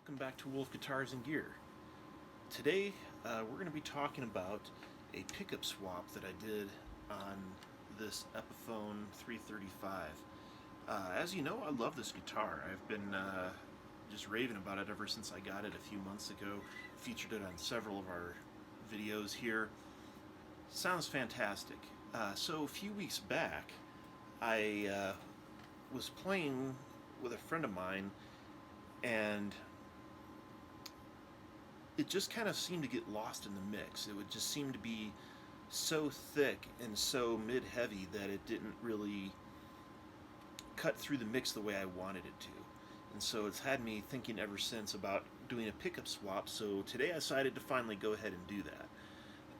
welcome back to Wolf Guitars and Gear. Today we're going to be talking about a pickup swap that I did on this Epiphone 335. As you know, I love this guitar. I've been just raving about it ever since I got it a few months ago. Featured it on several of our videos here. Sounds fantastic. So a few weeks back I was playing with a friend of mine, and it just kind of seemed to get lost in the mix. It would just seem to be so thick and so mid-heavy that it didn't really cut through the mix the way I wanted it to. And so it's had me thinking ever since about doing a pickup swap, so today I decided to finally go ahead and do that.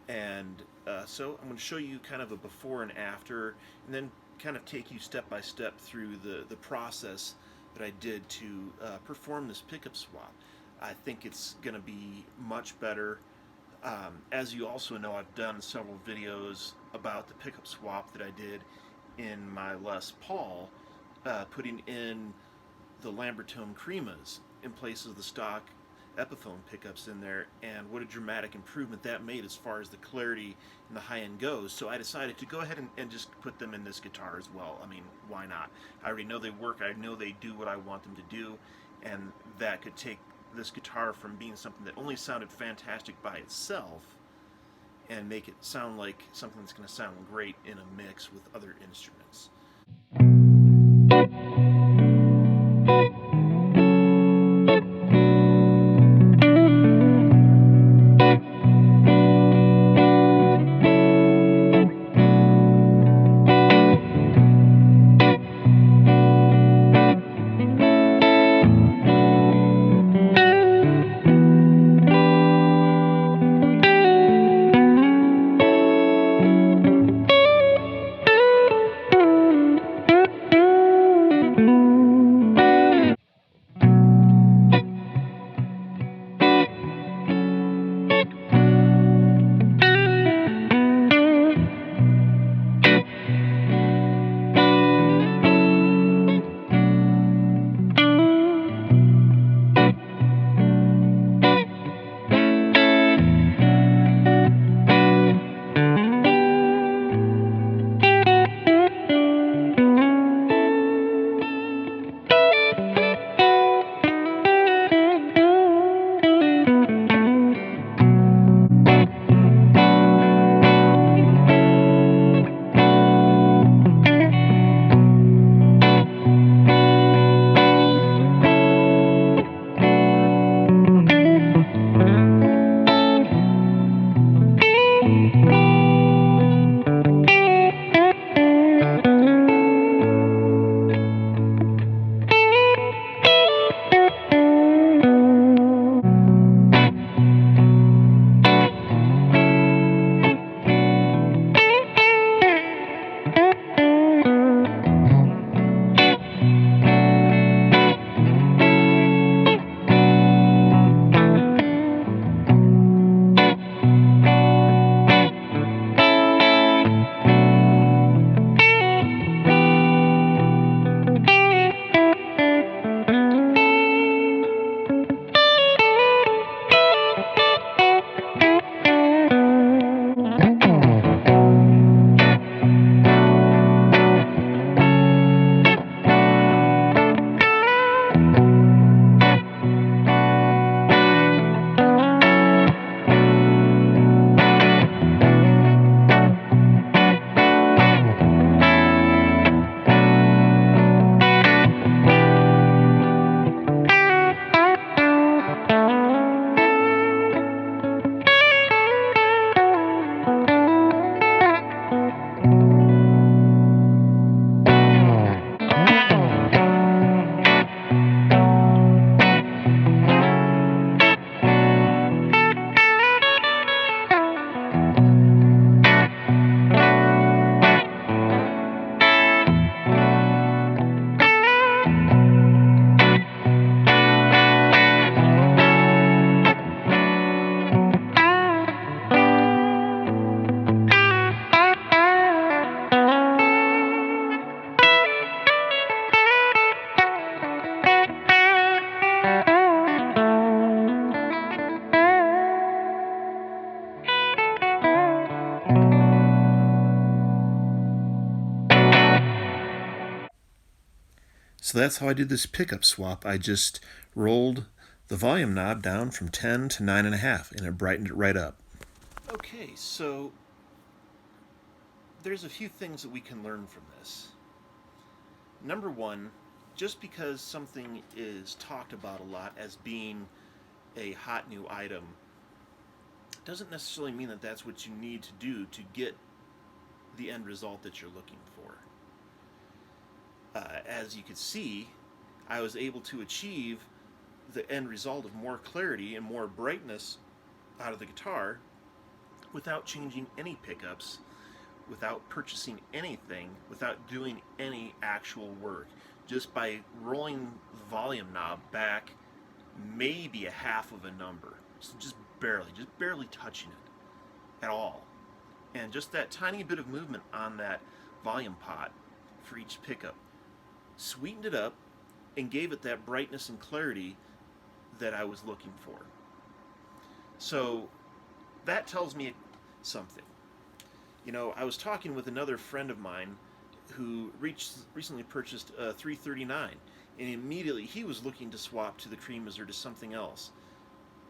And so I'm going to show you kind of a before and after, and then kind of take you step by step through the process that I did to perform this pickup swap. I think it's going to be much better. As you also know, I've done several videos about the pickup swap that I did in my Les Paul, putting in the Lambertone Cremas in place of the stock Epiphone pickups in there, and what a dramatic improvement that made as far as the clarity and the high end goes. So I decided to go ahead and just put them in this guitar as well. I mean, why not? I already know they work. I know they do what I want them to do, and that could take this guitar from being something that only sounded fantastic by itself and make it sound like something that's going to sound great in a mix with other instruments. So that's how I did this pickup swap. I just rolled the volume knob down from 10 to 9.5, and it brightened it right up. Okay, so there's a few things that we can learn from this. Number one, just because something is talked about a lot as being a hot new item doesn't necessarily mean that that's what you need to do to get the end result that you're looking for. As you can see, I was able to achieve the end result of more clarity and more brightness out of the guitar without changing any pickups, without purchasing anything, without doing any actual work, just by rolling the volume knob back maybe a half of a number, so just barely touching it at all. And just that tiny bit of movement on that volume pot for each pickup sweetened it up and gave it that brightness and clarity that I was looking for. So that tells me something. You know, I was talking with another friend of mine who recently purchased a 339, and immediately he was looking to swap to the Cremas or to something else.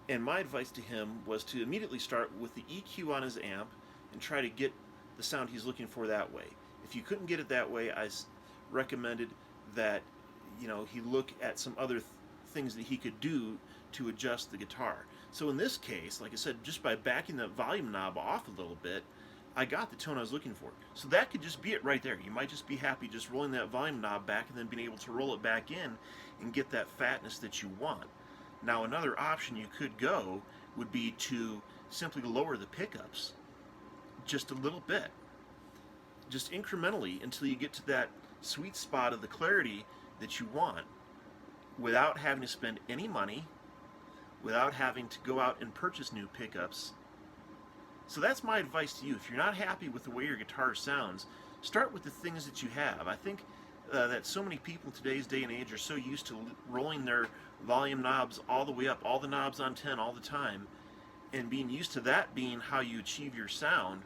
And my advice to him was to immediately start with the EQ on his amp and try to get the sound he's looking for that way. If you couldn't get it that way, I recommended that, you know, he look at some other things that he could do to adjust the guitar. So in this case, like I said, just by backing the volume knob off a little bit, I got the tone I was looking for. So that could just be it right there. You might just be happy just rolling that volume knob back and then being able to roll it back in and get that fatness that you want. Now another option you could go would be to simply lower the pickups just a little bit, just incrementally, until you get to that sweet spot of the clarity that you want, without having to spend any money, without having to go out and purchase new pickups. So that's my advice to you. If you're not happy with the way your guitar sounds, start with the things that you have. I think that so many people in today's day and age are so used to rolling their volume knobs all the way up, all the knobs on 10 all the time, and being used to that being how you achieve your sound,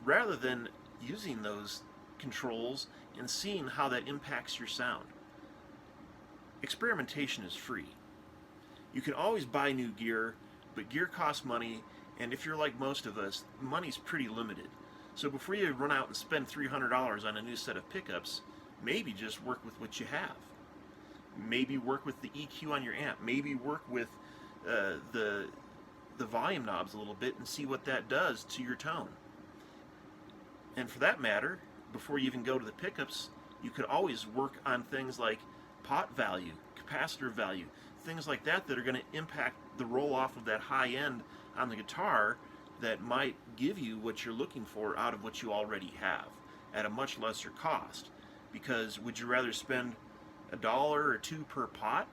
rather than using those controls and seeing how that impacts your sound. Experimentation is free. You can always buy new gear, but gear costs money, and if you're like most of us, money's pretty limited. So before you run out and spend $300 on a new set of pickups, maybe just work with what you have. Maybe work with the EQ on your amp. Maybe work with the volume knobs a little bit and see what that does to your tone. And for that matter, before you even go to the pickups, you could always work on things like pot value, capacitor value, things like that that are going to impact the roll-off of that high end on the guitar that might give you what you're looking for out of what you already have at a much lesser cost. Because would you rather spend $1 or $2 per pot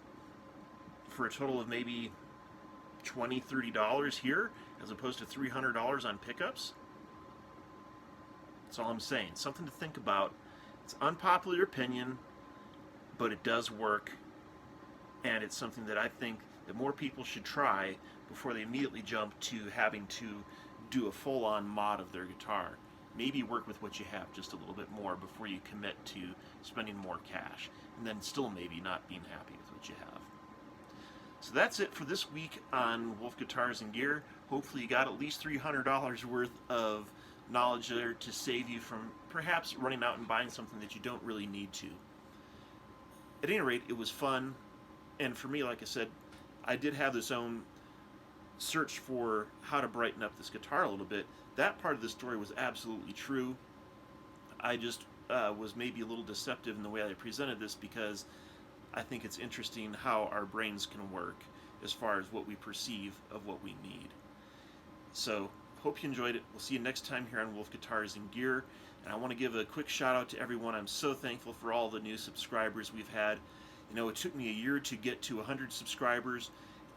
for a total of maybe $20, $30 here as opposed to $300 on pickups? That's all I'm saying. Something to think about. It's unpopular opinion, but it does work, and it's something that I think that more people should try before they immediately jump to having to do a full-on mod of their guitar. Maybe work with what you have just a little bit more before you commit to spending more cash, and then still maybe not being happy with what you have. So that's it for this week on Wolf Guitars and Gear. Hopefully you got at least $300 worth of knowledge there to save you from perhaps running out and buying something that you don't really need to. At any rate, it was fun, and for me, like I said, I did have this own search for how to brighten up this guitar a little bit. That part of the story was absolutely true. I just was maybe a little deceptive in the way I presented this because I think it's interesting how our brains can work as far as what we perceive of what we need. So, hope you enjoyed it. We'll see you next time here on Wolf Guitars and Gear. And I want to give a quick shout out to everyone. I'm so thankful for all the new subscribers we've had. You know, it took me a year to get to 100 subscribers,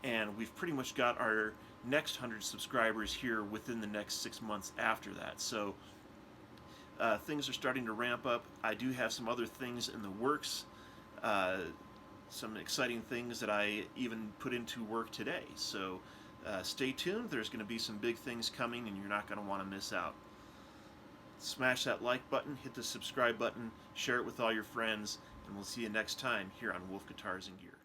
and we've pretty much got our next 100 subscribers here within the next 6 months after that. So things are starting to ramp up. I do have some other things in the works, some exciting things that I even put into work today. So stay tuned. There's going to be some big things coming, and you're not going to want to miss out. Smash that like button, hit the subscribe button, share it with all your friends, and we'll see you next time here on Wolf Guitars and Gear.